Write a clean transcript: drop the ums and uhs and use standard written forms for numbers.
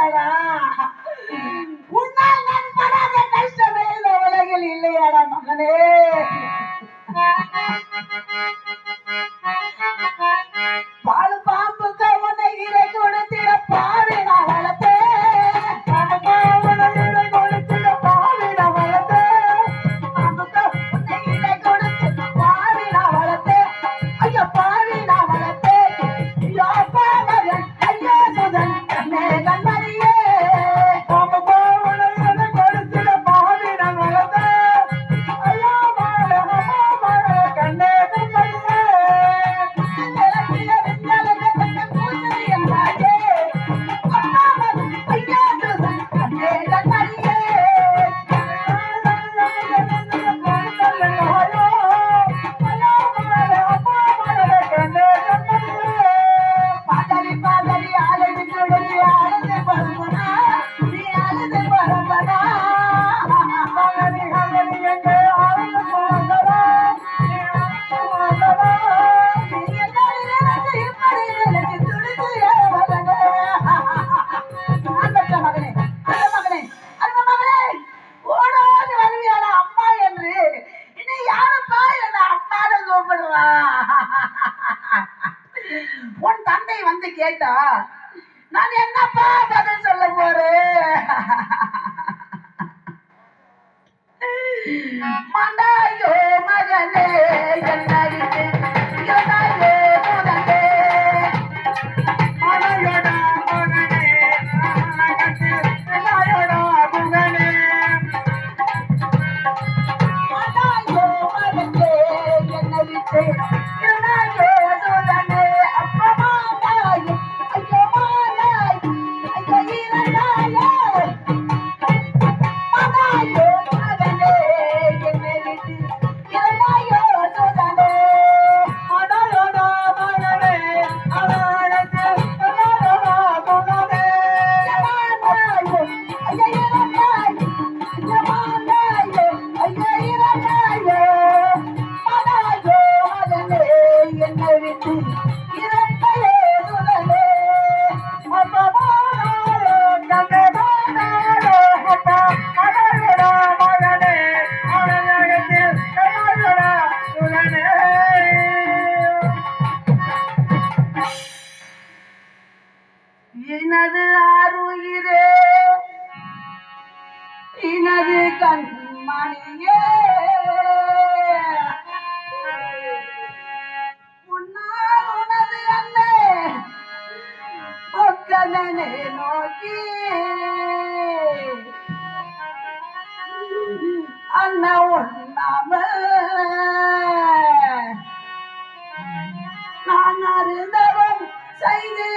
இல்லையாடா? உன்னால் நான் படாத கஷ்டமே இந்த உலகில் இல்லையாடா மகனே? பாலு பாம்புக்கு உன்னை இறை கொடுத்திட பாரு நான் வளர்த்தேன். உன்னை கொடுத்திட பாரு நான் வளர்த்தேன். பாம்புக்கு உன்னை இறை கொடுத்து பாரு நான் வளர்த்தேன். ஐயோ பாரு நான் வளர்த்தேன். ஐயோ பாமகன் ஐயோ சுதன் கண்ணே கண்மணியே. பாம்புக்கு உன்னை இறை கொடுத்திட பாரு நான் வளர்த்தேன். ஐயோ பாமகன் கண்ணே கண்மணியே. உன் தந்தை வந்து கேட்டா நான் என்னப்பா பதில் சொல்ல போறேன்? மண்டாயோ மகனே என்னை விட்டு இறந்தாயே முதலே. மனையோடா மகனே மனையோடா மகனே. மண்டாயோ மகனே என்னை விட்டு இறந்தாயே முதலே. அப்பா மாதாயோ ஐயோ மாதாயோ ஐயோ இறந்தாயே. மண்டாயோ மகனே என்னை விட்டு இறந்தாயோ முதலே. மனையோடா மகனே அவனுக்கு மனையோடா மகனே. மண்டாயோ ஐயோ இறந்தாயே. மண்டாயோ ஐயோ இறந்தாயே. மண்டாயோ மகனே என்னை விட்டு இறந்தாயே முதலே. அப்பா மாதாயோ தந்தை மாதாயோ அப்பா மனையோடா மகனே அவனுக்கு மனையோடா மகனே. எனது ஆருயிரே எனது கண்மணியே முன்னால் உனது அண்ணே ஒக்கனே நோக்கி அண்ணா உண்ணாம நான் அருந்தவம் செய்து